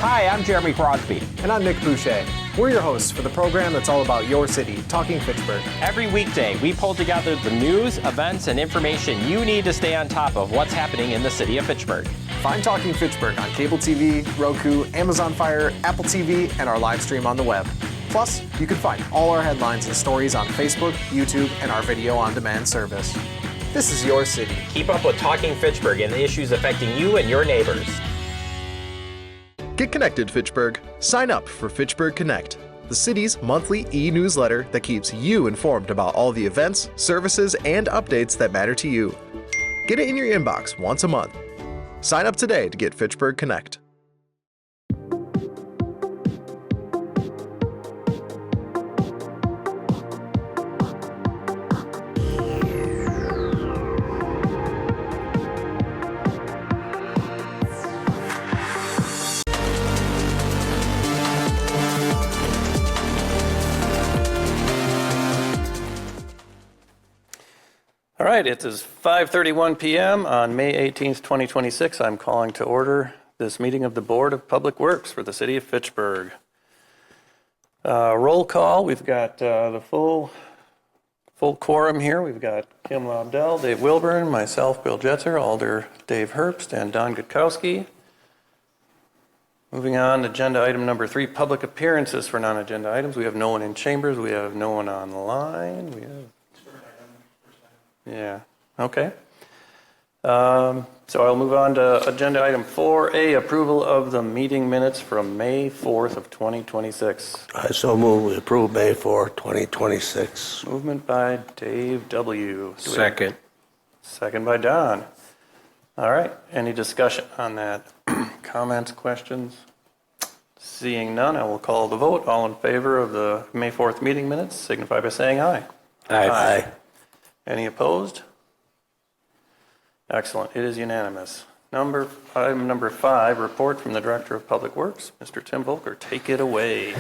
Hi, I'm Jeremy Crosby. And I'm Nick Boucher. We're your hosts for the program that's all about your city, Talking Fitchburg. Every weekday, we pull together the news, events, and information you need to stay on top of what's happening in the city of Fitchburg. Find Talking Fitchburg on cable TV, Roku, Amazon Fire, Apple TV, and our live stream on the web. Plus, you can find all our headlines and stories on Facebook, YouTube, and our video on demand service. This is your city. Keep up with Talking Fitchburg and the issues affecting you and your neighbors. Get connected, Fitchburg. Sign up for Fitchburg Connect, the city's monthly e-newsletter that keeps you informed about all the events, services, and updates that matter to you. Get it in your inbox once a month. Sign up today to get Fitchburg Connect. All right, it is 5:31 p.m. on May 18th, 2026. I'm calling to order this meeting of the Board of Public Works for the City of Fitchburg. Roll call, we've got the full quorum here. We've got Kim Lobdell, Dave Wilburn, myself, Bill Jetzer, Alder Dave Herbst, and Don Gutkowski. Moving on, agenda item number 3, public appearances for non-agenda items. We have no one in chambers. We have no one online. Yeah, okay. So I'll move on to agenda item 4A, approval of the meeting minutes from May 4th of 2026. I so move we approve May 4, 2026. Movement by Dave W. Second. Second by Don. All right, any discussion on that? Comments, questions? Seeing none, I will call the vote. All in favor of the May 4th meeting minutes signify by saying aye. Aye. Any opposed? Excellent. It is unanimous. Item number 5, report from the Director of Public Works, Mr. Tim Volker. Take it away.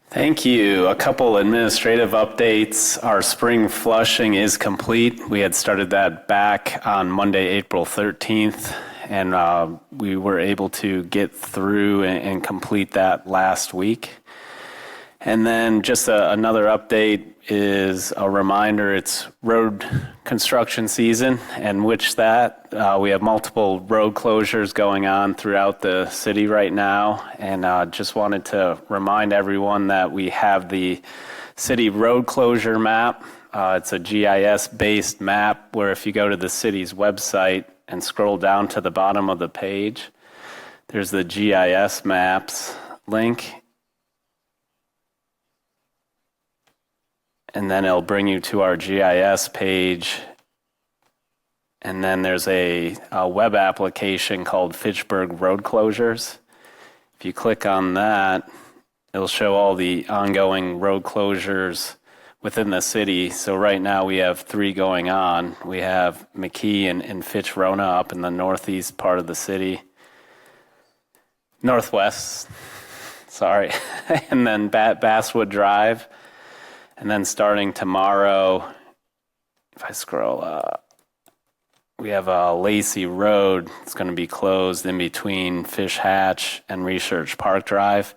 Thank you. A couple administrative updates. Our spring flushing is complete. We had started that back on Monday, April 13th, and we were able to get through and complete that last week. And then just another update is a reminder, it's road construction season, and we have multiple road closures going on throughout the city right now. And just wanted to remind everyone that we have the city road closure map. It's a GIS-based map where if you go to the city's website and scroll down to the bottom of the page, there's the GIS maps link. And then it'll bring you to our GIS page. And then there's a web application called Fitchburg Road Closures. If you click on that, it'll show all the ongoing road closures within the city. So right now we have 3 going on. We have McKee and Fitch Rona up in the northeast part of the city. Northwest, sorry. And then Basswood Drive. And then starting tomorrow, if I scroll up, we have Lacey Road. It's going to be closed in between Fish Hatch and Research Park Drive.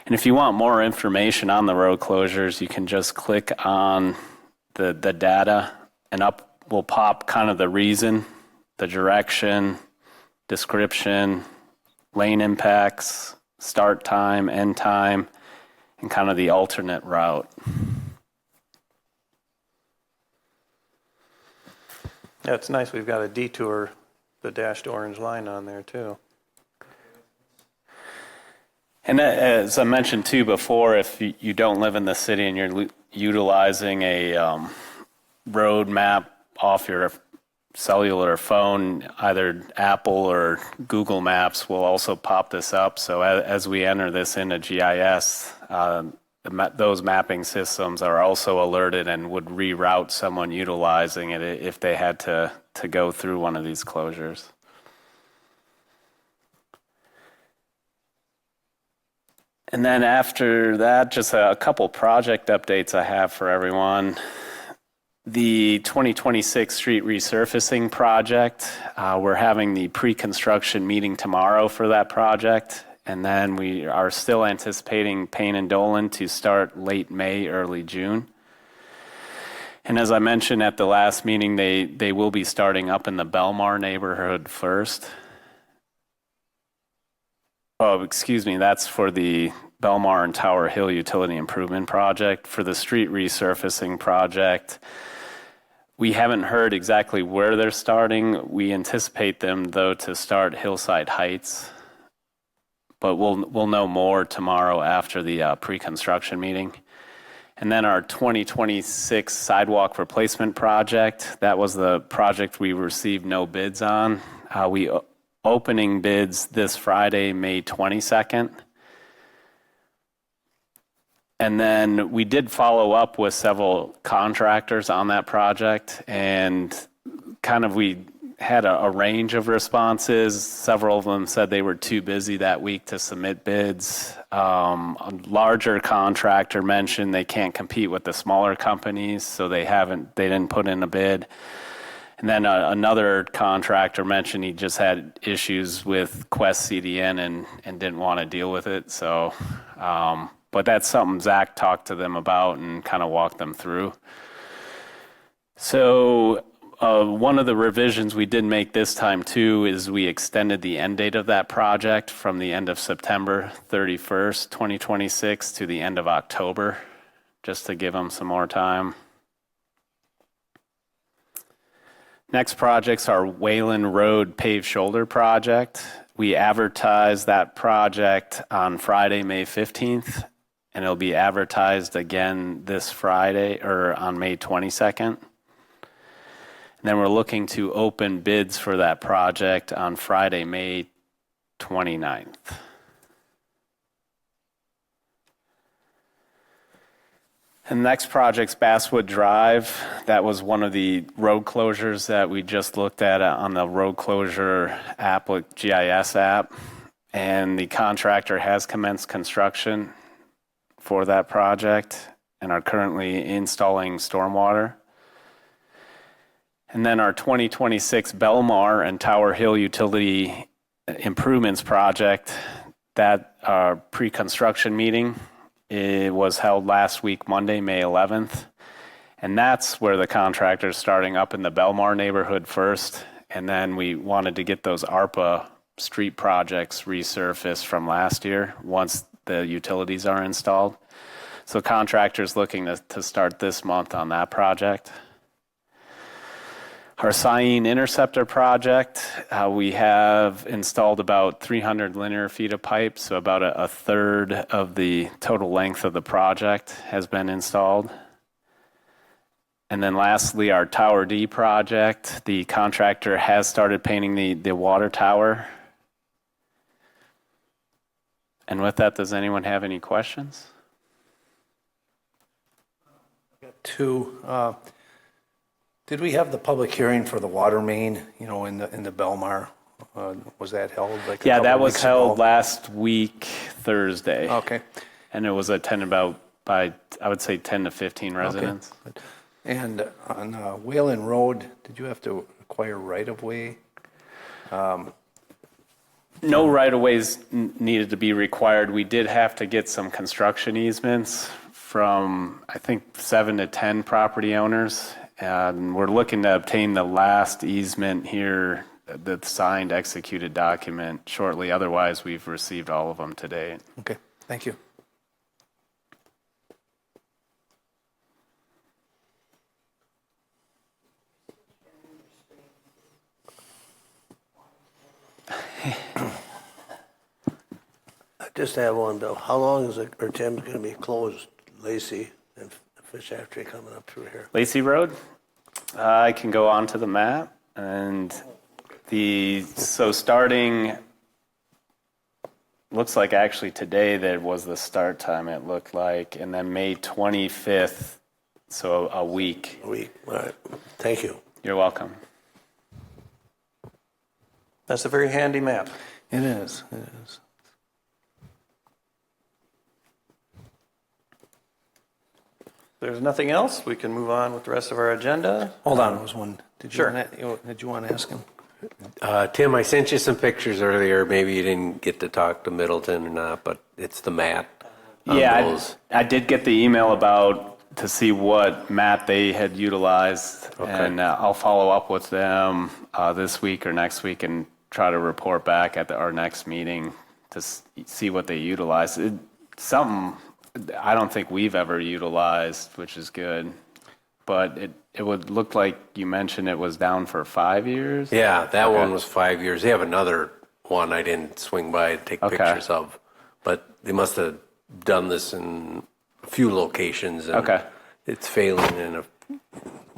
And if you want more information on the road closures, you can just click on the data, and up will pop kind of the reason, the direction, description, lane impacts, start time, end time, and kind of the alternate route. Yeah, it's nice. We've got a detour, the dashed orange line on there too. And as I mentioned too before, if you don't live in the city and you're utilizing a road map off your cellular phone, either Apple or Google Maps will also pop this up. So as we enter this into GIS, those mapping systems are also alerted and would reroute someone utilizing it if they had to go through one of these closures. And then after that, just a couple project updates I have for everyone. The 2026 street resurfacing project, we're having the pre-construction meeting tomorrow for that project. And then we are still anticipating Payne and Dolan to start late May, early June. And as I mentioned at the last meeting, they will be starting up in the Belmar neighborhood first. Oh, excuse me, that's for the Belmar and Tower Hill Utility Improvement Project. For the street resurfacing project, we haven't heard exactly where they're starting. We anticipate them, though, to start Hillside Heights. But we'll know more tomorrow after the pre-construction meeting. And then our 2026 sidewalk replacement project, that was the project we received no bids on. We opening bids this Friday, May 22nd. And then we did follow up with several contractors on that project, and kind of we had a range of responses. Several of them said they were too busy that week to submit bids. A larger contractor mentioned they can't compete with the smaller companies, so they didn't put in a bid. And then another contractor mentioned he just had issues with Quest CDN and didn't want to deal with it. So, but that's something Zach talked to them about and kind of walked them through. So one of the revisions we did make this time too is we extended the end date of that project from the end of September 31st, 2026 to the end of October, just to give them some more time. Next projects are Wayland Road paved shoulder project. We advertised that project on Friday, May 15th, and it'll be advertised again this Friday or on May 22nd. And then we're looking to open bids for that project on Friday, May 29th. And the next project's Basswood Drive. That was one of the road closures that we just looked at on the road closure app, like GIS app. And the contractor has commenced construction for that project and are currently installing stormwater. And then our 2026 Belmar and Tower Hill Utility Improvements Project, that pre-construction meeting, it was held last week, Monday, May 11th. And that's where the contractor is starting up in the Belmar neighborhood first. And then we wanted to get those ARPA street projects resurfaced from last year once the utilities are installed. So contractors looking to start this month on that project. Our Cyene Interceptor project, we have installed about 300 linear feet of pipe, so about a third of the total length of the project has been installed. And then lastly, our Tower D project, the contractor has started painting the water tower. And with that, does anyone have any questions? Two. Did we have the public hearing for the water main, in the Belmar? Was that held? Yeah, that was held last week, Thursday. Okay. And it was attended by, I would say, 10 to 15 residents. Okay. And on Wayland Road, did you have to acquire right-of-way? No right-of-ways needed to be required. We did have to get some construction easements from, I think, 7 to 10 property owners. And we're looking to obtain the last easement here, the signed executed document shortly. Otherwise, we've received all of them today. Okay, thank you. I just have one, Bill. How long is it, or Tim's going to be closed, Lacey and Fish Factory coming up through here? Lacey Road? I can go on to the map. And so starting, looks like actually today there was the start time, it looked like. And then May 25th, so a week. A week, all right. Thank you. You're welcome. That's a very handy map. It is, it is. If there's nothing else, we can move on with the rest of our agenda. Hold on, there was one. Did you Sure. Did you want to ask him? Tim, I sent you some pictures earlier. Maybe you didn't get to talk to Middleton or not, but it's the mat. Yeah, I did get the email to see what mat they had utilized, and I'll follow up with them this week or next week and try to report back at our next meeting to see what they utilized. Something I don't think we've ever utilized, which is good, but it would look like you mentioned it was down for 5 years. Yeah, that one was 5 years. They have another one I didn't swing by to take pictures of, but they must have done this in a few locations, and it's failing in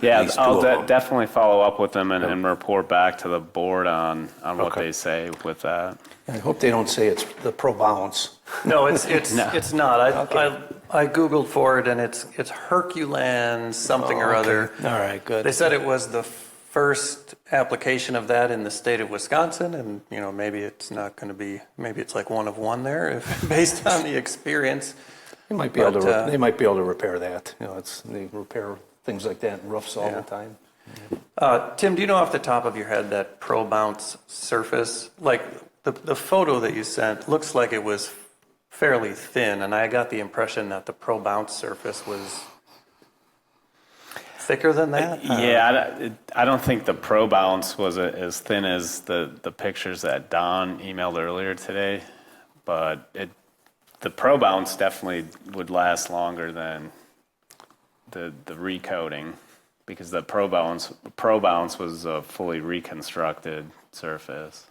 I'll definitely follow up with them and report back to the board on what they say with that. I hope they don't say it's the Pro Bounce. No, it's not. I Googled for it, and it's Herculan something or other. All right, good. They said it was the first application of that in the state of Wisconsin, and maybe it's not going to be. Maybe it's like one of one there, based on the experience. They might be able to repair that. They repair things like that in roofs all the time. Tim, do you know off the top of your head that Pro Bounce surface, like the photo that you sent, looks like it was fairly thin, and I got the impression that the Pro Bounce surface was thicker than that? I don't think the Pro Bounce was as thin as the pictures that Don emailed earlier today, but the Pro Bounce definitely would last longer than the recoating, because the Pro Bounce was a fully reconstructed surface.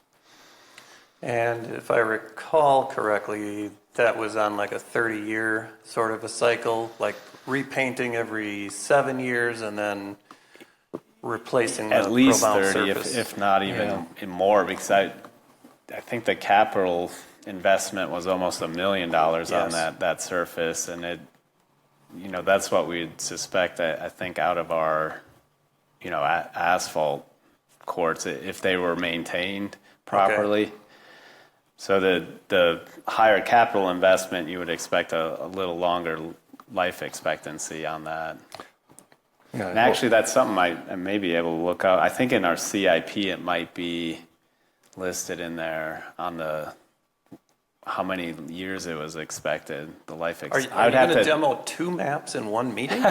And if I recall correctly, that was on like a 30-year sort of a cycle, like repainting every 7 years and then replacing the at least Pro Bounce 30, surface. if not even more, because I think the capital investment was almost $1 million on that surface, and that's what we'd suspect. I think out of our asphalt courts, if they were maintained properly. So the higher capital investment, you would expect a little longer life expectancy on that. Yeah, and actually, that's something I may be able to look up. I think in our CIP it might be listed in there on how many years it was expected, the life expectancy. Are you going to demo 2 maps in one meeting?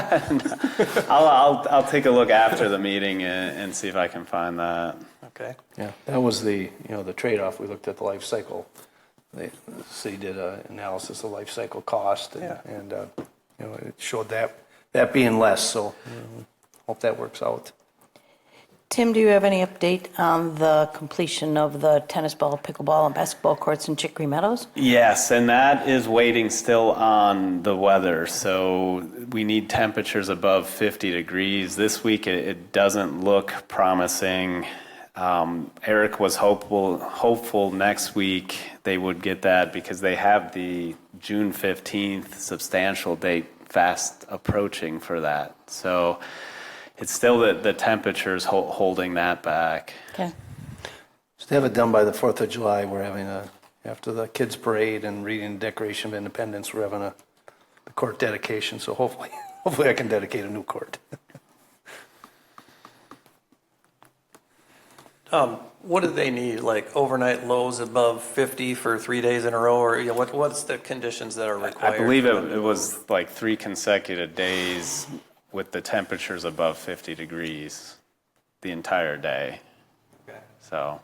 I'll take a look after the meeting and see if I can find that. Okay. Yeah, that was the trade-off. We looked at the life cycle. The city did an analysis of life cycle cost, and it showed that being less. So hope that works out. Tim, do you have any update on the completion of the tennis ball, pickleball, and basketball courts in Chicory Meadows? Yes, and that is waiting still on the weather. So we need temperatures above 50 degrees. This week it doesn't look promising. Eric was hopeful next week they would get that, because they have the June 15th substantial date fast approaching for that. So it's still the temperatures holding that back. Okay. Just to have it done by the 4th of July, we're having after the kids' parade and reading Declaration of Independence, we're having the court dedication. So hopefully I can dedicate a new court. What do they need? Like overnight lows above 50 for 3 days in a row, or what's the conditions that are required? I believe it was like 3 consecutive days with the temperatures above 50 degrees the entire day. Okay. So,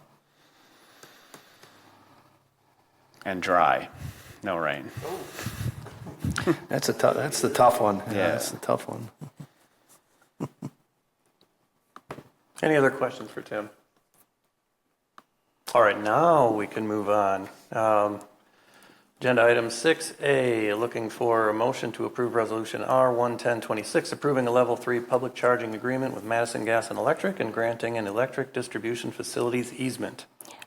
and dry, no rain. That's the tough one. Yeah. That's the tough one. Any other questions for Tim? All right, now we can move on. Agenda item 6A, looking for a motion to approve resolution R11026, approving a level 3 public charging agreement with Madison Gas and Electric and granting an electric distribution facilities easement.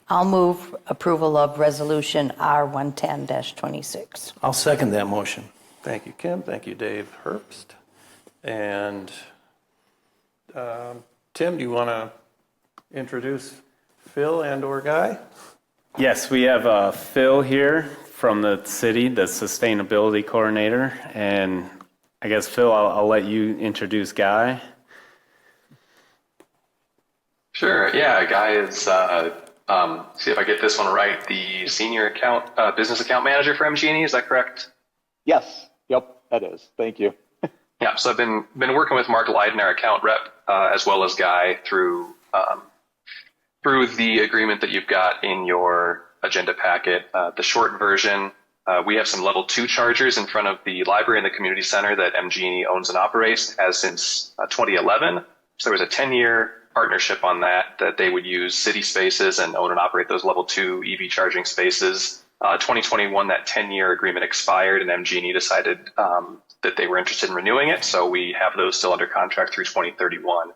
I'll move approval of resolution R110-26. I'll second that motion. Thank you, Kim. Thank you, Dave Herbst. And Tim, do you want to introduce Phil and/or Guy? Yes, we have Phil here from the city, the sustainability coordinator. And I guess, Phil, I'll let you introduce Guy. Sure. Yeah, Guy is, see if I get this one right, the senior business account manager for MG&E, is that correct? Yes. Yep, that is. Thank you. Yeah, so I've been working with Mark Leiden, our account rep, as well as Guy through the agreement that you've got in your agenda packet. The short version, we have some level 2 chargers in front of the library and the community center that MG&E owns and operates, has since 2011. So there was a 10-year partnership on that they would use city spaces and own and operate those level 2 EV charging spaces. 2021, that 10-year agreement expired, and MG&E decided that they were interested in renewing it. So we have those still under contract through 2031.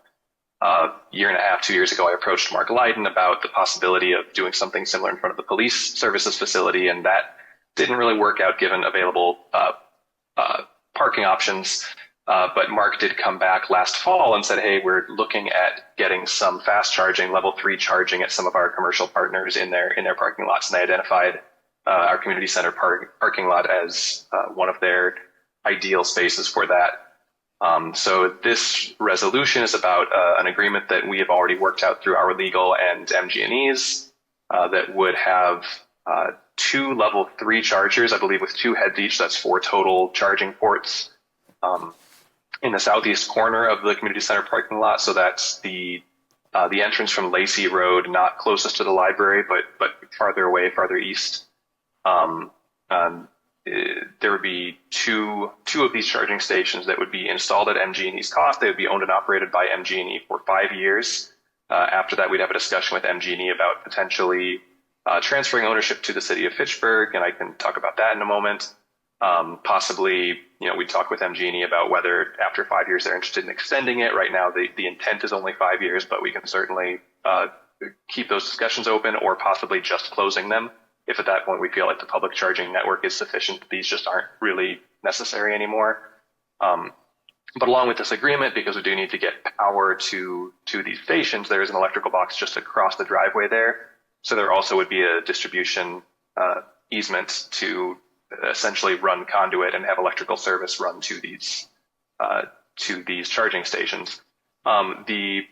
Year and a half, 2 years ago, I approached Mark Leiden about the possibility of doing something similar in front of the police services facility, and that didn't really work out given available parking options. But Mark did come back last fall and said, hey, we're looking at getting some fast charging, level 3 charging at some of our commercial partners in their parking lots. And they identified our community center parking lot as one of their ideal spaces for that. So this resolution is about an agreement that we have already worked out through our legal and MG&E's that would have 2 level 3 chargers, I believe with 2 heads each. That's 4 total charging ports in the southeast corner of the community center parking lot. So that's the entrance from Lacey Road, not closest to the library, but farther away, farther east. There would be two of these charging stations that would be installed at MG&E's cost. They would be owned and operated by MG&E for 5 years. After that, we'd have a discussion with MG&E about potentially transferring ownership to the city of Fitchburg, and I can talk about that in a moment. Possibly, we'd talk with MG&E about whether after 5 years they're interested in extending it. Right now, the intent is only 5 years, but we can certainly keep those discussions open, or possibly just closing them. If at that point we feel like the public charging network is sufficient, these just aren't really necessary anymore. But along with this agreement, because we do need to get power to these stations, there is an electrical box just across the driveway there. So there also would be a distribution easement to essentially run conduit and have electrical service run to these charging stations. The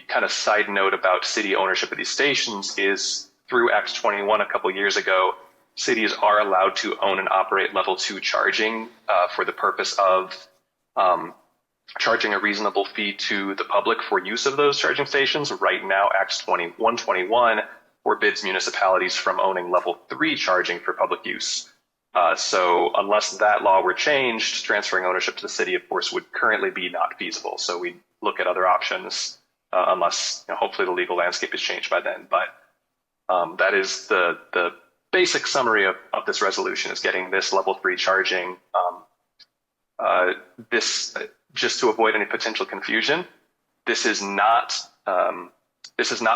kind of side note about city ownership of these stations is, through Act 21 a couple years ago, cities are allowed to own and operate level 2 charging for the purpose of charging a reasonable fee to the public for use of those charging stations. Right now, Act 121 forbids municipalities from owning level 3 charging for public use. So unless that law were changed, transferring ownership to the city, of course, would currently be not feasible. So we look at other options unless hopefully the legal landscape has changed by then. But that is the basic summary of this resolution, is getting this level 3 charging. This, just to avoid any potential confusion, this is not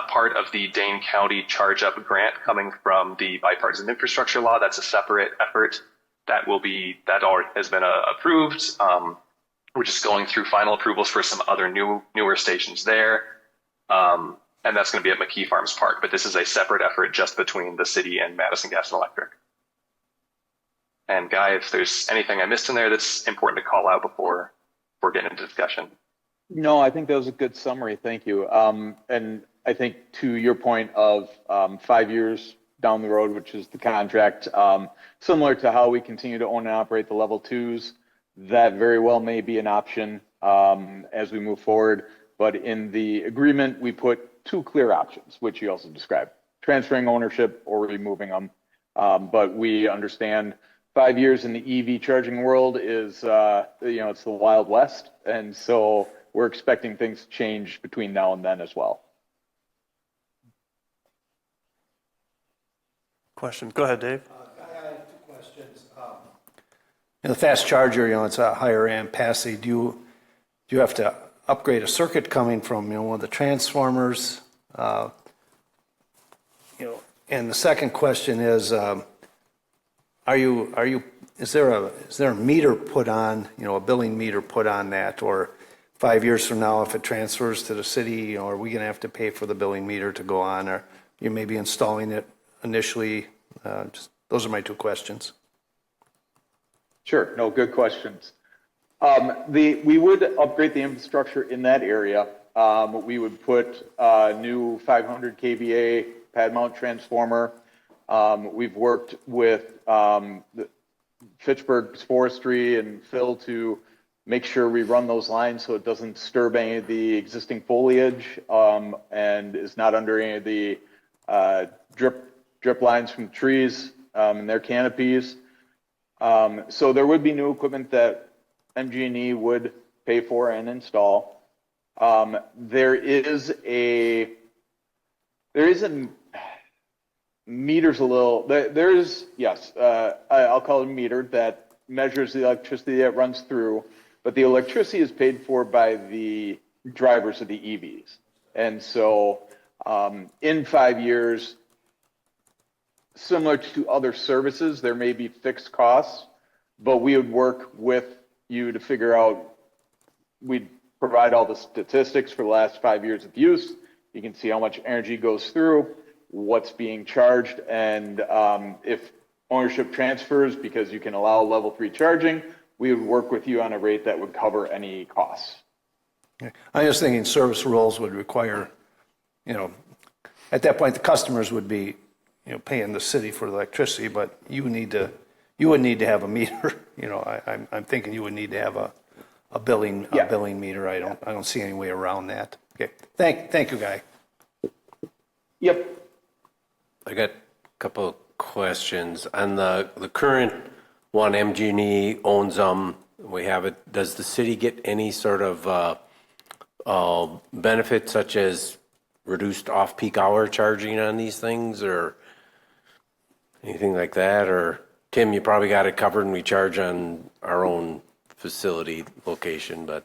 part of the Dane County Charge Up grant coming from the bipartisan infrastructure law. That's a separate effort that already has been approved. We're just going through final approvals for some other newer stations there. And that's going to be at McKee Farms Park. But this is a separate effort just between the city and Madison Gas and Electric. And Guy, if there's anything I missed in there that's important to call out before we're getting into discussion. No, I think that was a good summary. Thank you. And I think to your point of 5 years down the road, which is the contract, similar to how we continue to own and operate the level 2s, that very well may be an option as we move forward. But in the agreement, we put 2 clear options, which you also described: transferring ownership or removing them. But we understand 5 years in the EV charging world is, it's the Wild West. And so we're expecting things to change between now and then as well. Question. Go ahead, Dave. I have 2 questions. The fast charger, it's a higher amp capacity. Do you have to upgrade a circuit coming from one of the transformers? And the second question is, is there a meter put on, a billing meter put on that, or 5 years from now, if it transfers to the city, are we going to have to pay for the billing meter to go on, or you may be installing it initially? Those are my 2 questions. Sure. No, good questions. We would upgrade the infrastructure in that area. we would put a new 500 kVA pad mount transformer. We've worked with Fitchburg Forestry and Phil to make sure we run those lines so it doesn't disturb any of the existing foliage and is not under any of the drip lines from trees and their canopies. So there would be new equipment that MG&E would pay for and install. There is a meters a little, there's, yes, I'll call it a meter that measures the electricity that runs through, but the electricity is paid for by the drivers of the EVs. And so in 5 years, similar to other services, there may be fixed costs, but we would work with you to figure out, we'd provide all the statistics for the last 5 years of use. You can see how much energy goes through, what's being charged, and if ownership transfers because you can allow level 3 charging, we would work with you on a rate that would cover any costs. I'm just thinking service rules would require, at that point, the customers would be, paying the city for the electricity, but you would need to have a meter. I'm thinking you would need to have a billing meter. I don't see any way around that. Okay. Thank you, Guy. Yep. I got a couple of questions on the current one. MG&E owns we have it. Does the city get any sort of benefit such as reduced off-peak hour charging on these things or anything like that? Or Tim, you probably got it covered and we charge on our own facility location, but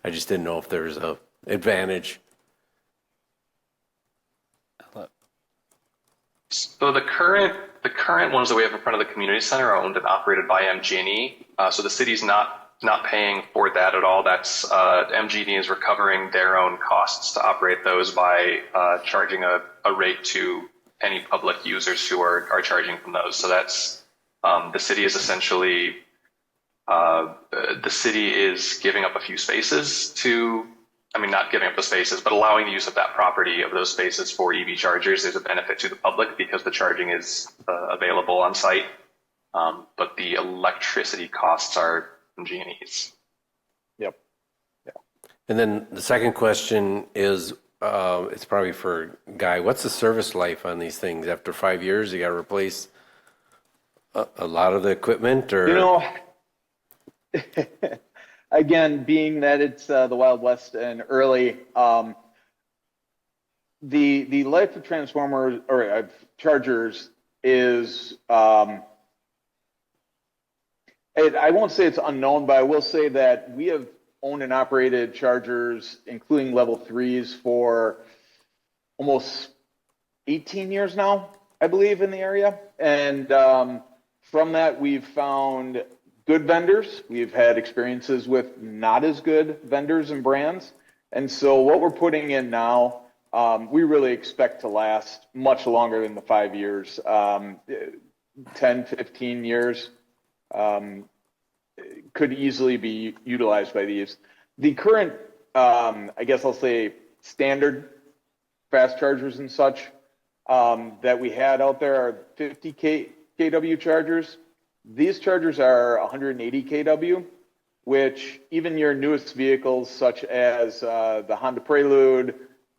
I just didn't know if there's a advantage. So the current ones that we have in front of the community center are owned and operated by MG&E. So the city's not paying for that at all. That's MG&E is recovering their own costs to operate those by charging a rate to any public users who are charging from those. So that's the city is essentially giving up a few spaces to. Not giving up the spaces, but allowing the use of that property of those spaces for EV chargers. There's a benefit to the public because the charging is available on site, but the electricity costs are MG&E's. Yep. Yeah. And then the second question is, it's probably for Guy. What's the service life on these things? After 5 years, you got to replace a lot of the equipment, or Again, being that it's the Wild West and early, the life of transformers or chargers is, I won't say it's unknown, but I will say that we have owned and operated chargers, including level 3s, for almost 18 years now, I believe, in the area. And from that, we've found good vendors. We've had experiences with not as good vendors and brands. And so what we're putting in now, we really expect to last much longer than the 5 years, 10, 15 years could easily be utilized by these. The current, I guess I'll say, standard fast chargers and such that we had out there are 50 kW chargers. These chargers are 180 kW, which even your newest vehicles, such as the Honda Prologue,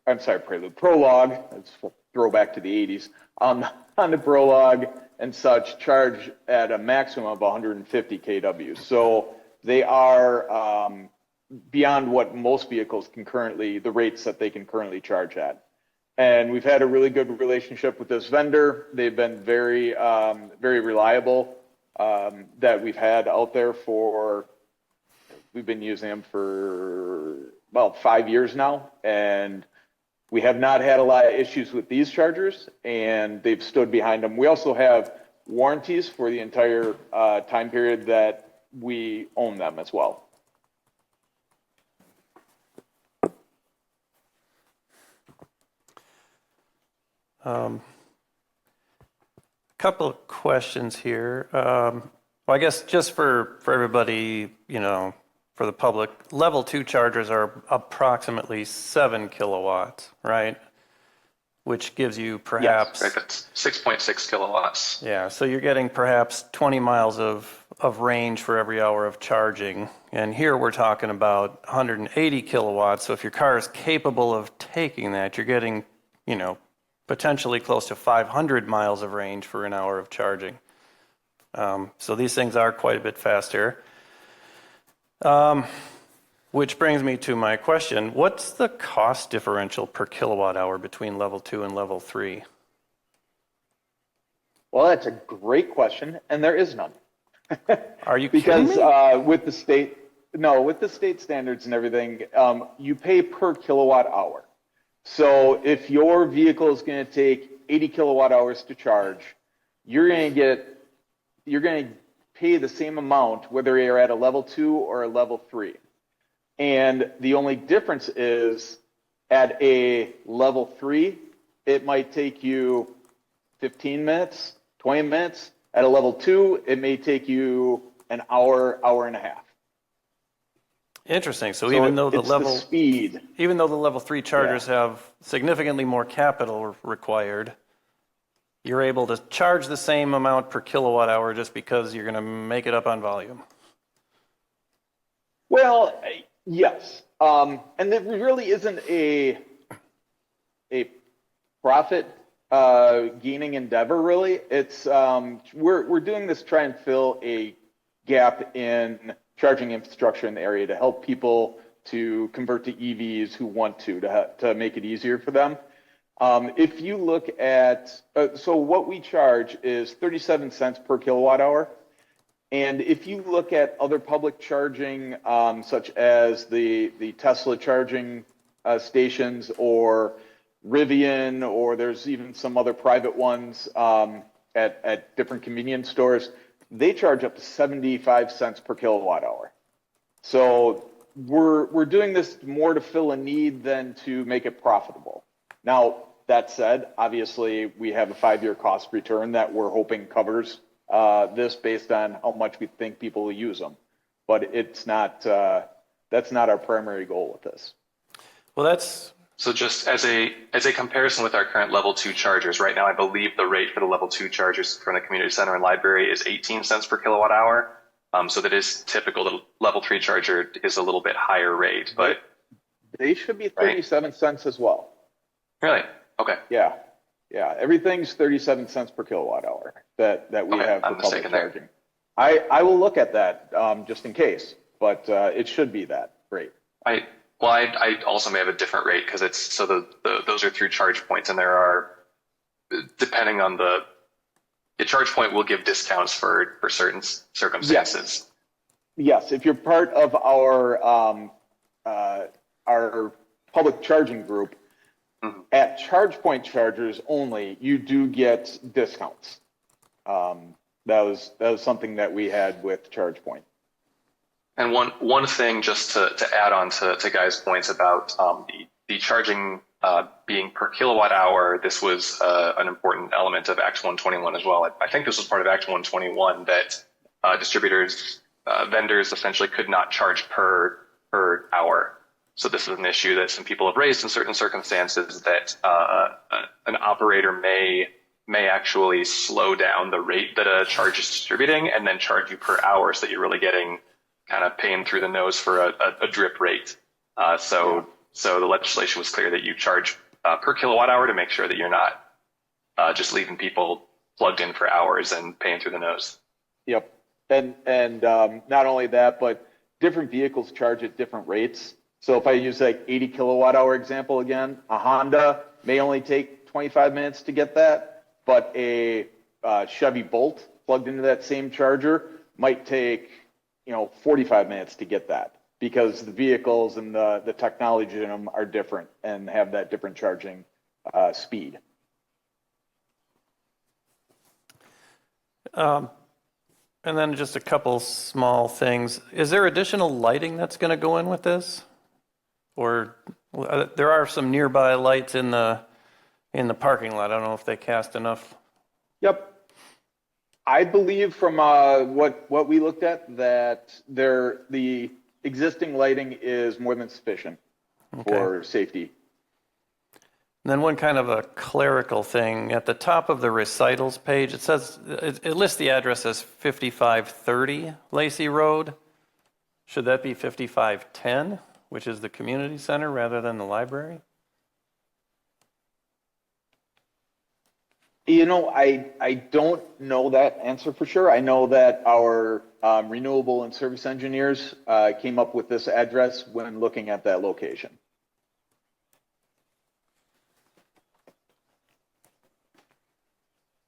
let's throwback to the 80s, Honda Prologue and such, charge at a maximum of 150 kW. So they are beyond what most vehicles can currently, the rates that they can currently charge at. And we've had a really good relationship with this vendor. They've been very, very reliable. That we've had out there we've been using them for about 5 years now, and we have not had a lot of issues with these chargers, and they've stood behind them. We also have warranties for the entire time period that we own them as well. Couple of questions here. Well, I guess just for everybody, for the public, level 2 chargers are approximately 7 kilowatts, right? Which gives you perhaps... Yes, right, that's 6.6 kilowatts. Yeah, so you're getting perhaps 20 miles of range for every hour of charging. And here we're talking about 180 kilowatts. So if your car is capable of taking that, you're getting, potentially close to 500 miles of range for an hour of charging. So these things are quite a bit faster. Which brings me to my question. What's the cost differential per kilowatt hour between level 2 and level 3? Well, that's a great question, and there is none. Are you kidding me? Because with the state standards and everything, you pay per kilowatt hour. So if your vehicle is going to take 80 kilowatt hours to charge, you're going to pay the same amount whether you're at a level 2 or a level 3. And the only difference is at a level 3, it might take you 15 minutes, 20 minutes. At a level 2, it may take you an hour, hour and a half. Interesting. So even though the level speed, even though the level 3 chargers have significantly more capital required, you're able to charge the same amount per kilowatt hour just because you're going to make it up on volume. Well, yes. And there really isn't a profit gaining endeavor, really. It's we're doing this to try and fill a gap in charging infrastructure in the area to help people to convert to EVs who want to make it easier for them. If you look at, so what we charge is 37 cents per kilowatt hour. And if you look at other public charging, such as the Tesla charging stations or Rivian, or there's even some other private ones at different convenience stores, they charge up to 75 cents per kilowatt hour. So we're doing this more to fill a need than to make it profitable. Now, that said, obviously, we have a 5-year cost return that we're hoping covers this based on how much we think people will use them. But it's not, that's not our primary goal with this. Well, that's... So just as a comparison with our current level 2 chargers, right now I believe the rate for the level 2 chargers from the community center and library is 18 cents per kilowatt hour. So that is typical. The level 3 charger is a little bit higher rate, but they should be 37 cents as well. Really? Okay. Yeah. Yeah. Everything's 37 cents per kilowatt hour that we have for public charging. I will look at that just in case, but it should be that rate. I also may have a different rate because it's so those are through charge points, and there are, depending on the charge point will give discounts for certain circumstances. Yes, if you're part of our public charging group, at charge point chargers only, you do get discounts. That was something that we had with ChargePoint. And one thing just to add on to Guy's points about the charging being per kilowatt hour, this was an important element of Act 121 as well. I think this was part of Act 121 that distributors, vendors essentially could not charge per hour. So this is an issue that some people have raised in certain circumstances, that an operator may actually slow down the rate that a charge is distributing and then charge you per hour, so that you're really getting kind of paying through the nose for a drip rate. So the legislation was clear that you charge per kilowatt hour to make sure that you're not just leaving people plugged in for hours and paying through the nose. Yep. And not only that, but different vehicles charge at different rates. So if I use like 80 kilowatt hour example again, a Honda may only take 25 minutes to get that, but a Chevy Bolt plugged into that same charger might take 45 minutes to get that, because the vehicles and the technology in them are different and have that different charging speed. And then just a couple small things. Is there additional lighting that's going to go in with this? Or there are some nearby lights in the parking lot. I don't know if they cast enough. Yep. I believe from what we looked at that the existing lighting is more than sufficient for safety. And then one kind of a clerical thing. At the top of the recitals page, it says, it lists the address as 5530 Lacey Road. Should that be 5510, which is the community center, rather than the library? You know, I don't know that answer for sure. I know that our renewable and service engineers came up with this address when looking at that location.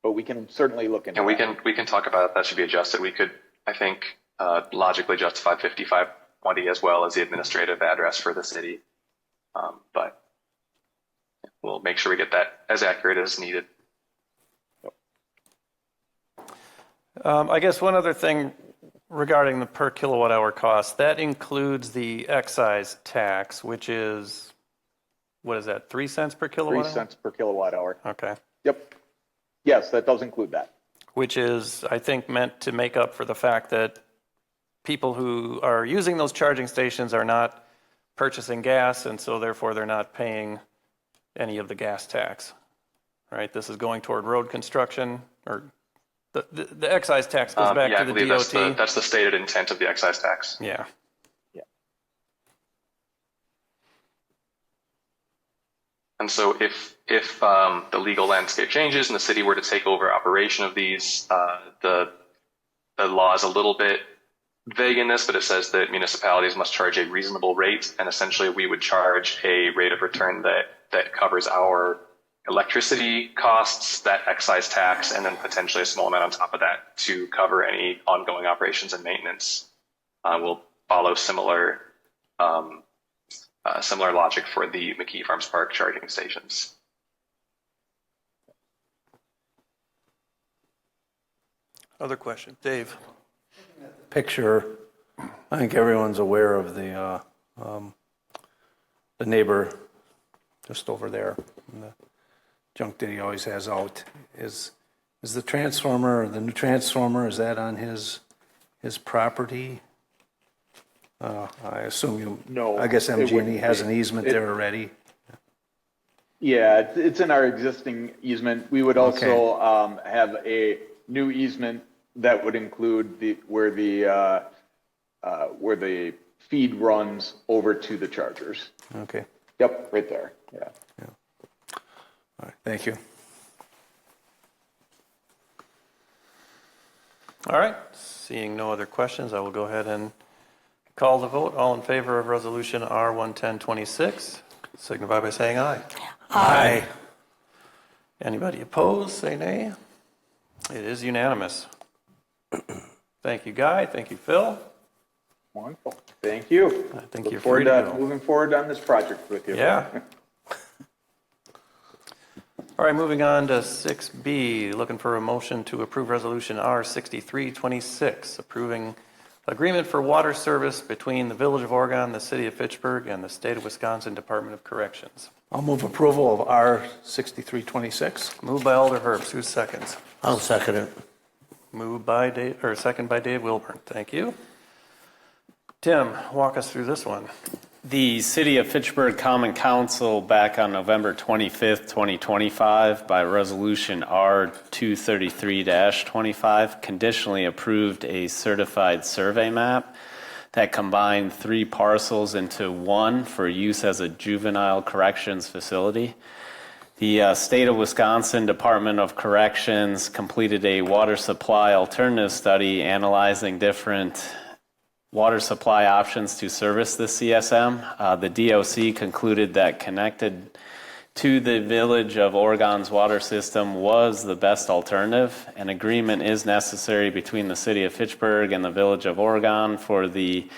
But we can certainly look into and that. we can talk about it. That should be adjusted. We could, I think, logically justify 5520 as well as the administrative address for the city. But we'll make sure we get that as accurate as needed. I guess one other thing regarding the per kilowatt hour cost, that includes the excise tax, which is, what is that, 3 cents per kilowatt 3 hour? cents per kilowatt hour. Okay. Yep. Yes, that does include that. Which is, I think, meant to make up for the fact that people who are using those charging stations are not purchasing gas, and so therefore they're not paying any of the gas tax. Right? This is going toward road construction, or the excise tax goes back to the DOT. That's the stated intent of the excise tax. Yeah. And so if the legal landscape changes and the city were to take over operation of these, the law is a little bit vague in this, but it says that municipalities must charge a reasonable rate, and essentially we would charge a rate of return that covers our electricity costs, that excise tax, and then potentially a small amount on top of that to cover any ongoing operations and maintenance. We'll follow similar logic for the McKee Farms Park charging stations. Other question, Dave? Picture, I think everyone's aware of the neighbor just over there, and the junk that he always has out. Is the transformer, the new transformer, is that on his property? I assume you. No. I guess MG&E has an easement there already. Yeah, it's in our existing easement. We would also have a new easement that would include where the feed runs over to the chargers. Okay. Yep, right there. Yeah. All right. Thank you. All right. Seeing no other questions, I will go ahead and call the vote. All in favor of resolution R11026, signify by saying aye. Aye. Anybody opposed, say nay. It is unanimous. Thank you, Guy. Thank you, Phil. Wonderful. Thank you. I think Look you're forward free to to go. moving forward on this project with you. Yeah. All right, moving on to 6B, looking for a motion to approve resolution R6326, approving agreement for water service between the Village of Oregon, the City of Fitchburg, and the State of Wisconsin Department of Corrections. I'll move approval of R6326. Moved by Alder Herbst. Who seconds? I'll second it. Moved by Dave, or second by Dave Wilburn. Thank you. Tim, walk us through this one. The City of Fitchburg Common Council back on November 25th, 2025, by Resolution R233-25, conditionally approved a certified survey map that combined 3 parcels into one for use as a juvenile corrections facility. The State of Wisconsin Department of Corrections completed a water supply alternative study analyzing different water supply options to service the CSM. The DOC concluded that connected to the Village of Oregon's water system was the best alternative. An agreement is necessary between the City of Fitchburg and the Village of Oregon for the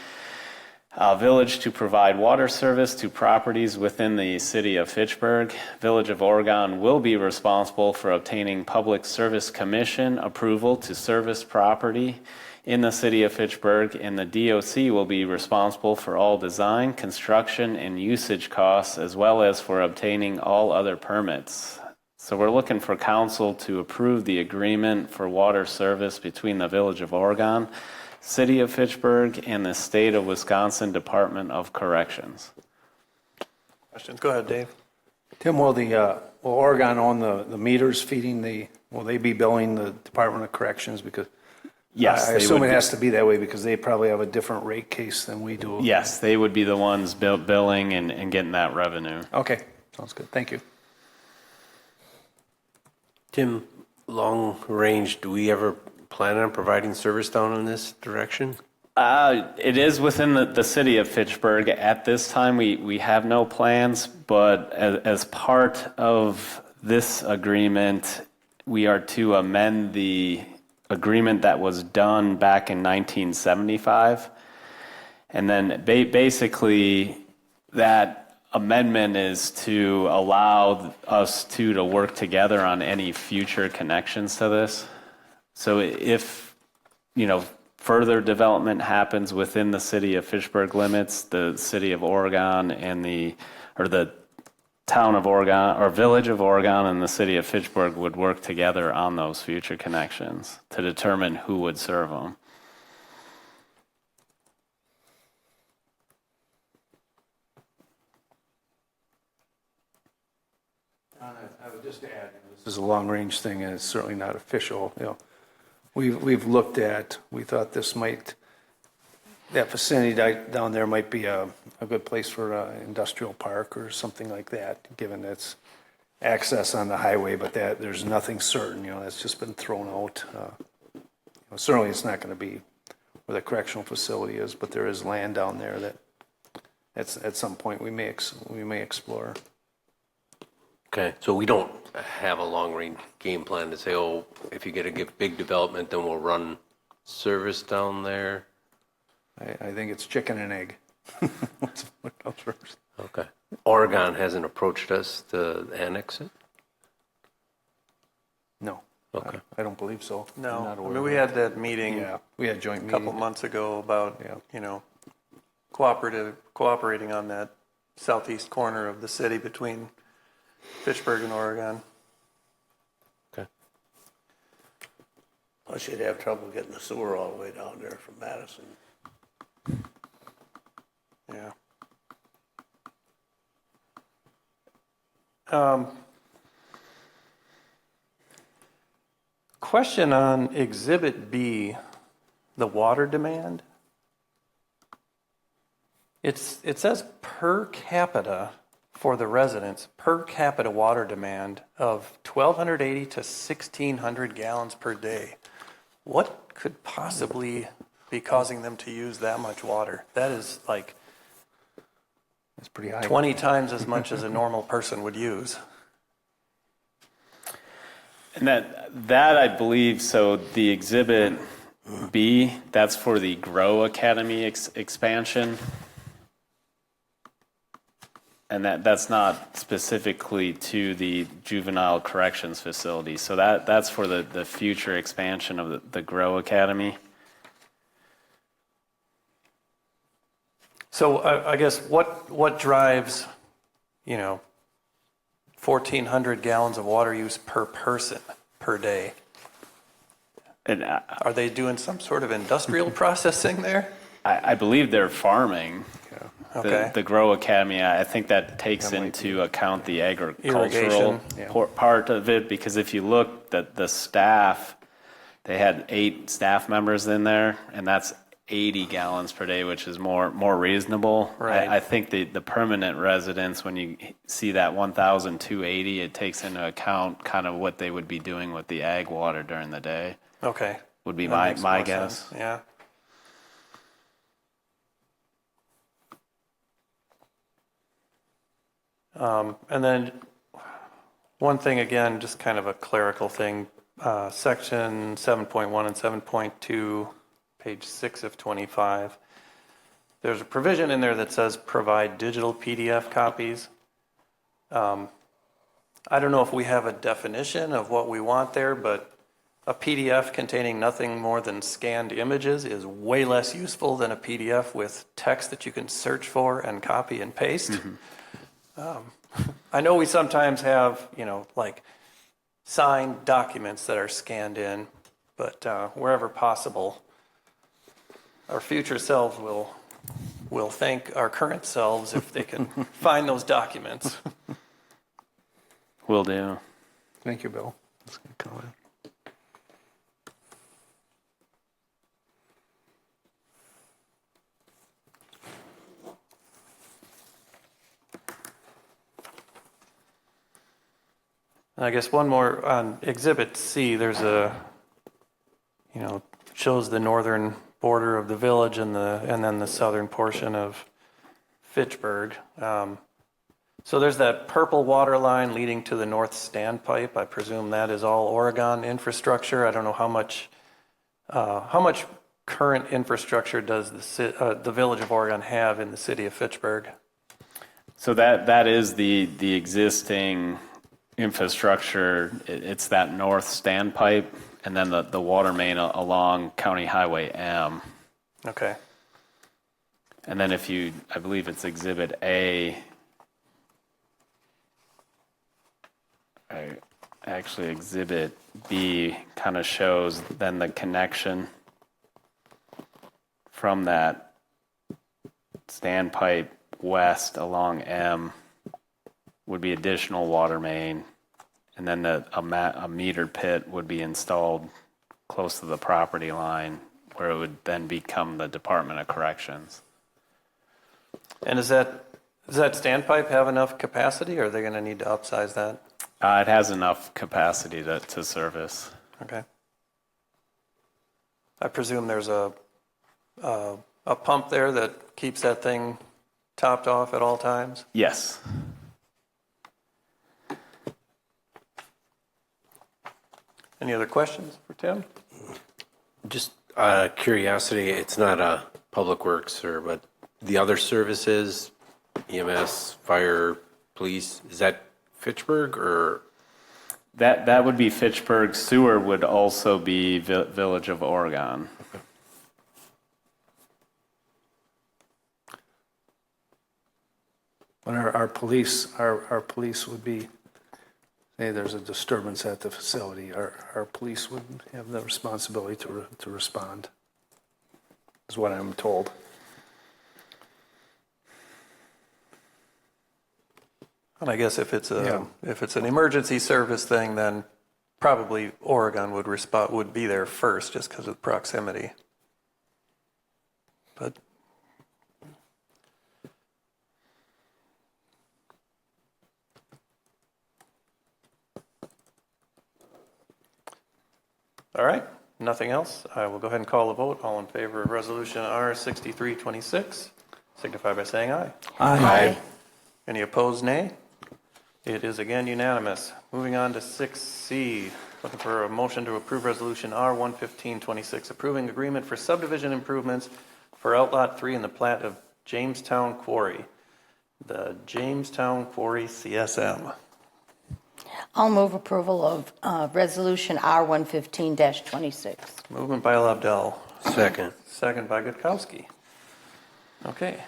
village to provide water service to properties within the City of Fitchburg. Village of Oregon will be responsible for obtaining Public Service Commission approval to service property in the City of Fitchburg, and the DOC will be responsible for all design, construction, and usage costs, as well as for obtaining all other permits. So we're looking for council to approve the agreement for water service between the Village of Oregon, City of Fitchburg and the State of Wisconsin Department of Corrections. Questions? Go ahead, Dave. Tim, will Oregon own the meters feeding will they be billing the Department of Corrections? Because yes, I assume it has to be that way because they probably have a different rate case than we do. Yes, they would be the ones billing and getting that revenue. Okay, sounds good. Thank you. Tim, long range, do we ever plan on providing service down in this direction? It is within the city of Fitchburg. At this time, we have no plans, but as part of this agreement, we are to amend the agreement that was done back in 1975. And then basically that amendment is to allow us to work together on any future connections to this. So if, further development happens within the city of Fitchburg limits, the city of Oregon and the town of Oregon or village of Oregon and the city of Fitchburg would work together on those future connections to determine who would serve them. I would just add, this is a long-range thing, and it's certainly not official. We've looked at. We thought that vicinity down there might be a good place for an industrial park or something like that, given its access on the highway. But there's nothing certain. That's just been thrown out. Certainly, it's not going to be where the correctional facility is, but there is land down there that at some point we may explore. Okay, so we don't have a long-range game plan to say, oh, if you get a big development, then we'll run service down there? I think it's chicken and egg. What comes first? Okay. Oregon hasn't approached us to annex it? No. Okay. I don't believe so. No. We had that meeting. Yeah, we had a joint meeting a couple months ago about, cooperating on that southeast corner of the city between Fitchburg and Oregon. Okay. Plus you'd have trouble getting the sewer all the way down there from Madison. Yeah. Question on Exhibit B, the water demand. It says per capita for the residents, per capita water demand of 1,280 to 1,600 gallons per day. What could possibly be causing them to use that much water? That is like That's pretty high. 20 times as much as a normal person would use. And that I believe, so the Exhibit B, that's for the Grow Academy expansion. And that's not specifically to the juvenile corrections facility. So that's for the future expansion of the Grow Academy. So I guess what drives, 1,400 gallons of water use per person per day? And Are they doing some sort of industrial processing there? I believe they're farming. Okay. The Grow Academy, I think that takes into account the agricultural part of it, because if you look at the staff, they had 8 staff members in there, and that's 80 gallons per day, which is more reasonable. Right. I think the permanent residents, when you see that 1,280, it takes into account kind of what they would be doing with the ag water during the day. Okay. Would be That my makes more guess. sense. Yeah. And then one thing, again, just kind of a clerical thing, section 7.1 and 7.2, page 6 of 25. There's a provision in there that says provide digital PDF copies. I don't know if we have a definition of what we want there, but a PDF containing nothing more than scanned images is way less useful than a PDF with text that you can search for and copy and paste. Mm-hmm. I know we sometimes have, like signed documents that are scanned in, but wherever possible, our future selves will thank our current selves if they can find those documents. Will do. Thank you, Bill. That's a good comment. I guess one more on Exhibit C, there's shows the northern border of the village and then the southern portion of Fitchburg. So there's that purple water line leading to the north standpipe. I presume that is all Oregon infrastructure. I don't know how much current infrastructure does the village of Oregon have in the city of Fitchburg? So that is the existing infrastructure. It's that north standpipe, and then the water main along County Highway M. Okay. And then I believe it's Exhibit A. Actually, Exhibit B kind of shows then the connection from that standpipe west along M would be additional water main, and then a meter pit would be installed close to the property line, where it would then become the Department of Corrections. And does that standpipe have enough capacity, or are they going to need to upsize that? It has enough capacity to service. Okay. I presume there's a pump there that keeps that thing topped off at all times? Yes. Any other questions for Tim? Just curiosity, it's not a public works, sir, but the other services, EMS, fire, police, is that Fitchburg or? That would be Fitchburg. Sewer would also be Village of Oregon. But our police would be, say there's a disturbance at the facility, our police would have the responsibility to respond, is what I'm told. And I guess if it's an emergency service thing, then probably Oregon would be there first, just because of proximity. But all right, nothing else. I will go ahead and call a vote. All in favor of Resolution R6326, signify by saying aye. Aye. Any opposed, nay? It is again unanimous. Moving on to 6C, looking for a motion to approve Resolution R11526, approving agreement for subdivision improvements for Outlot 3 in the plat of Jamestown Quarry, the Jamestown Quarry CSM. I'll move approval of Resolution R115-26. Movement by Lobdell. Second. Second by Gutkowski. Okay.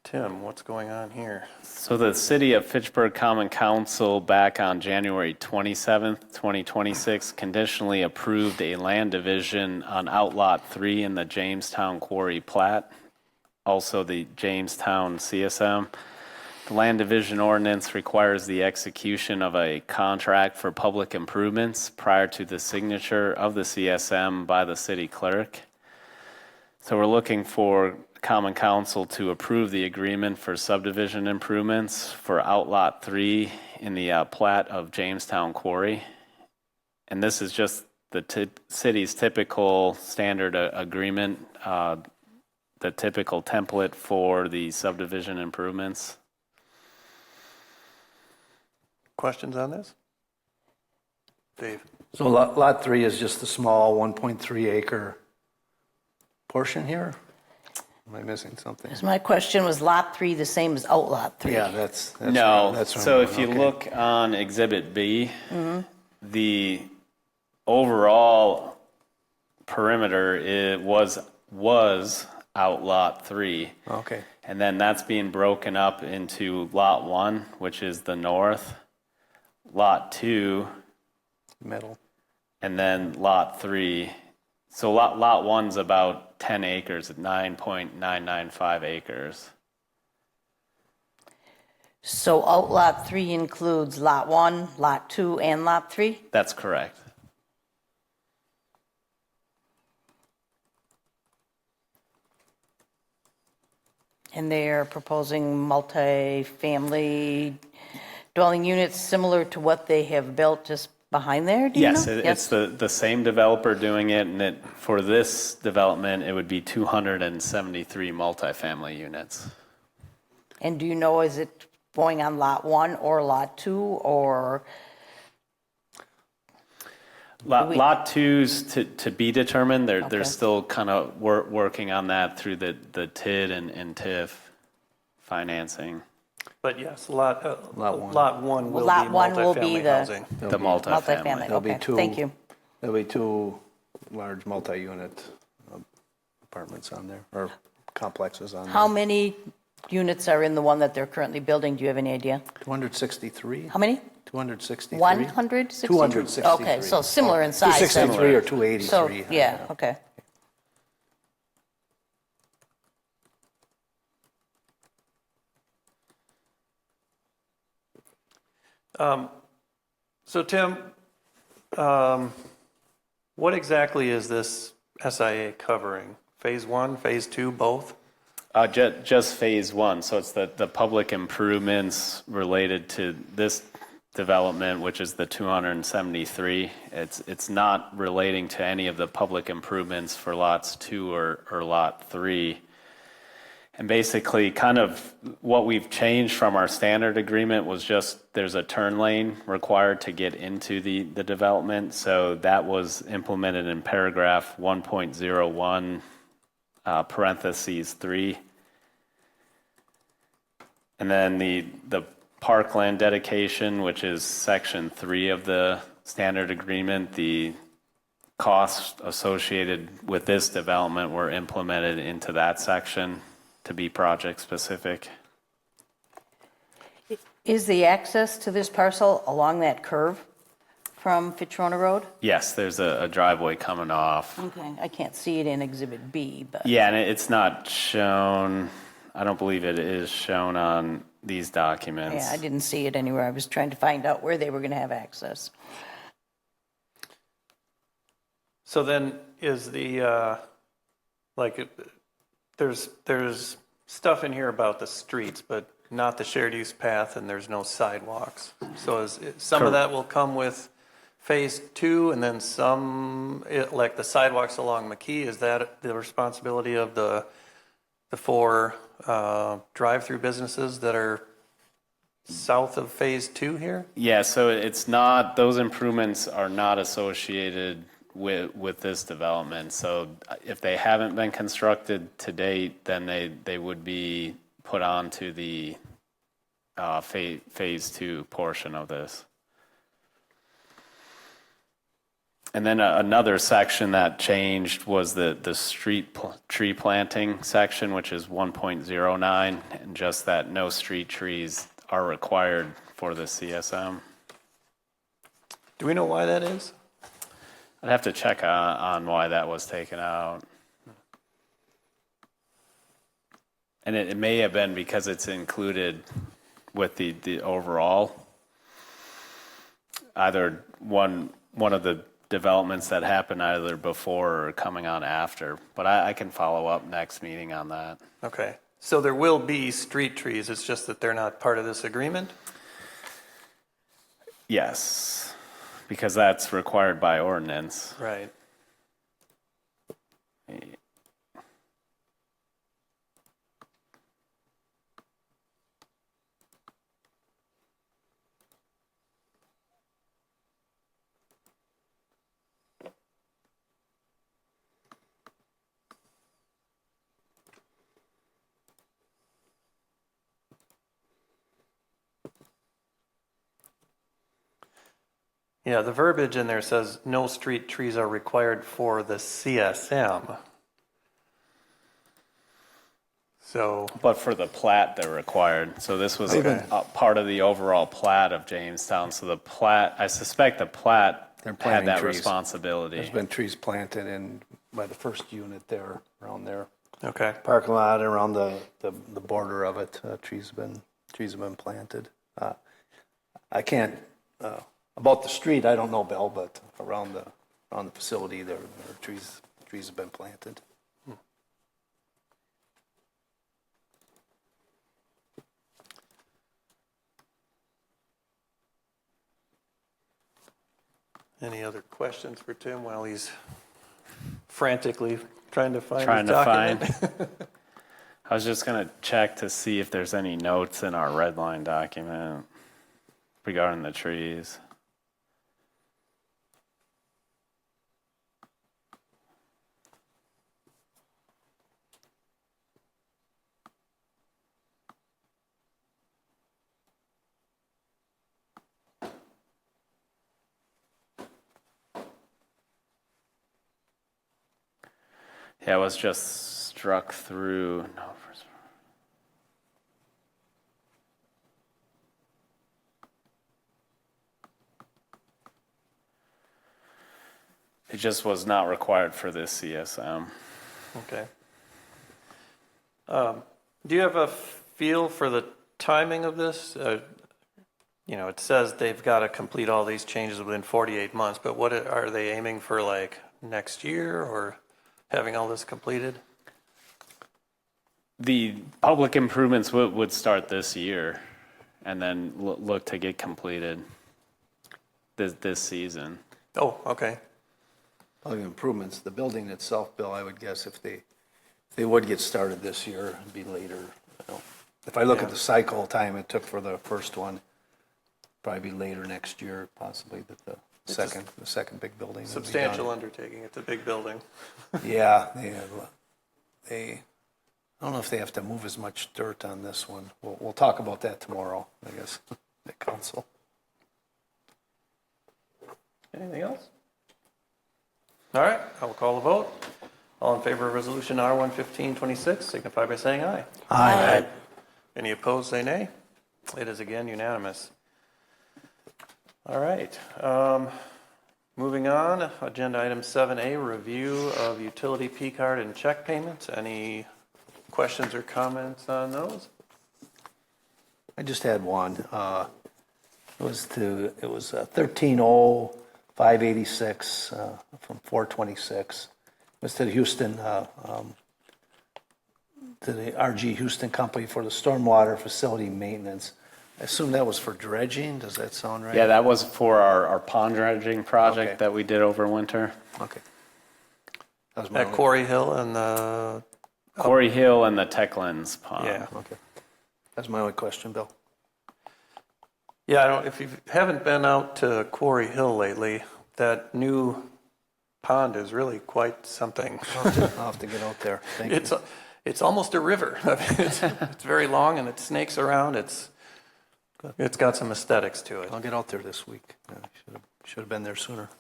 Tim, what's going on here? So the City of Fitchburg Common Council back on January 27th, 2026 conditionally approved a land division on Outlot 3 in the Jamestown Quarry plat, also the Jamestown CSM. The land division ordinance requires the execution of a contract for public improvements prior to the signature of the CSM by the city clerk. So we're looking for Common Council to approve the agreement for subdivision improvements for Outlot 3 in the plat of Jamestown Quarry. And this is just the city's typical standard agreement, the typical template for the subdivision improvements. Questions on this? Dave? So lot 3 is just the small 1.3 acre portion here? Am I missing something? My question was Lot 3 the same as Outlot 3? Yeah, that's no. That's so if you look on Exhibit B, the overall perimeter was Outlot 3. Okay. And then that's being broken up into Lot 1, which is the north, Lot 2, middle, and then Lot 3. So lot one's about 10 acres, 9.995 acres. So Outlot 3 includes Lot 1, Lot 2, and Lot 3? That's correct. And they are proposing multi-family dwelling units similar to what they have built just behind there, do you Yes, know? it's the same developer doing it, and for this development, it would be 273 multifamily units. And do you know, is it going on Lot 1 or Lot 2, or? Lot 2's to be determined. They're Okay. still kind of working on that through the TID and TIF financing. But yes, lot one. Lot 1 will Lot be 1 will be multifamily the- housing. The multifamily. There'll be Okay, two. thank you. There'll be two large multi-unit apartments on there, or complexes on there. How many units are in the one that they're currently building? Do you have any idea? 263? How many? 263? 163? 263. Okay, so similar in size. 263 or So, 283. yeah, okay. So Tim, what exactly is this SIA covering? Phase 1, phase 2, both? Just phase one. So it's the public improvements related to this development, which is the 273. It's not relating to any of the public improvements for lots 2 or lot 3. And basically kind of what we've changed from our standard agreement was just there's a turn lane required to get into the development. So that was implemented in paragraph 1.01 parentheses 3. And then the parkland dedication, which is section 3 of the standard agreement, the costs associated with this development were implemented into that section to be project specific. Is the access to this parcel along that curve from Fitzroy Road? Yes, there's a driveway coming off. Okay, I can't see it in Exhibit B, but. Yeah, and it's not shown, I don't believe it is shown on these documents. Yeah, I didn't see it anywhere. I was trying to find out where they were going to have access. So then is the, there's stuff in here about the streets, but not the shared use path, and there's no sidewalks. So some of that will come with phase 2, and then some, like the sidewalks along McKee, is that the responsibility of the 4 drive-through businesses that are south of phase 2 here? Yeah, so it's not, those improvements are not associated with this development. So if they haven't been constructed to date, then they would be put onto the phase 2 portion of this. And then another section that changed was the street tree planting section, which is 1.09, and just that no street trees are required for the CSM. Do we know why that is? I'd have to check on why that was taken out. And it may have been because it's included with the overall, either one of the developments that happened either before or coming on after. But I can follow up next meeting on that. Okay. So there will be street trees, it's just that they're not part of this agreement? Yes, because that's required by ordinance. Right. Yeah, the verbiage in there says no street trees are required for the CSM. So, But for the plat, they're required. So this was part of the overall plat of Jamestown. So the plat, I suspect the plat They're had planting that trees. responsibility. There's been trees planted in by the first unit there, around there. Okay. Parking lot, around the border of it, trees have been planted. I can't, about the street, I don't know, Bill, but around the facility, there are trees have been planted. Any other questions for Tim while he's frantically trying to find Trying his to document? find. I was just going to check to see if there's any notes in our red line document regarding the trees. Yeah, I was just struck through. No, it just was not required for this CSM. Okay. Do you have a feel for the timing of this? It says they've got to complete all these changes within 48 months, but what are they aiming for, like next year or having all this completed? The public improvements would start this year and then look to get completed this season. Oh, okay. Public improvements, the building itself, Bill, I would guess if they would get started this year, it'd be later. If I look at the cycle time it took for the first one, probably be later next year, possibly the second big building. Substantial undertaking. It's a big building. Yeah, I don't know if they have to move as much dirt on this one. We'll talk about that tomorrow, I guess, at council. Anything else? All right, I will call the vote. All in favor of resolution R11526, signify by saying aye. Aye. Any opposed, say nay. It is again unanimous. All right. Moving on, agenda item 7A, review of utility P-card and check payments. Any questions or comments on those? I just had one. It was 130586 from 426. It was to the Houston, to the RG Houston Company for the stormwater facility maintenance. I assume that was for dredging. Does that sound right? Yeah, that was for our pond dredging project Okay. that we did over winter. Okay. That was my At only- Quarry Hill and the... Quarry Hill and the Techlands Pond. Yeah. Okay. That's my only question, Bill. Yeah, if you haven't been out to Quarry Hill lately, that new pond is really quite something. I'll have to get out there. Thank you. It's almost a river. I mean, it's very long and it snakes around. It's got some aesthetics to it. I'll get out there this week. Should have been there sooner.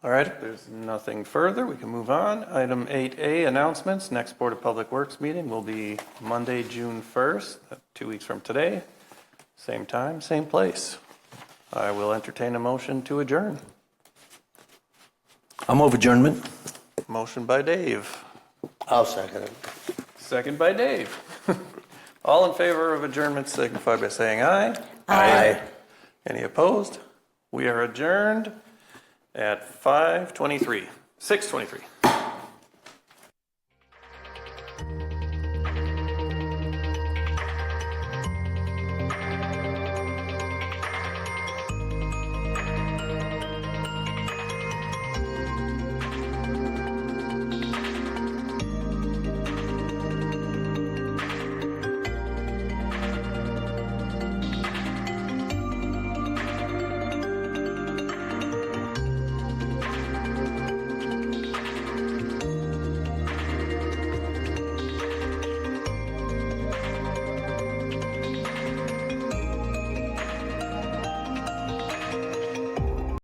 All right, if there's nothing further, we can move on. Item 8A, announcements. Next Board of Public Works meeting will be Monday, June 1st, 2 weeks from today. Same time, same place. I will entertain a motion to adjourn. I'll move adjournment. Motion by Dave. I'll second it. Second by Dave. All in favor of adjournment signify by saying aye. Aye. Any opposed? We are adjourned at 6:23.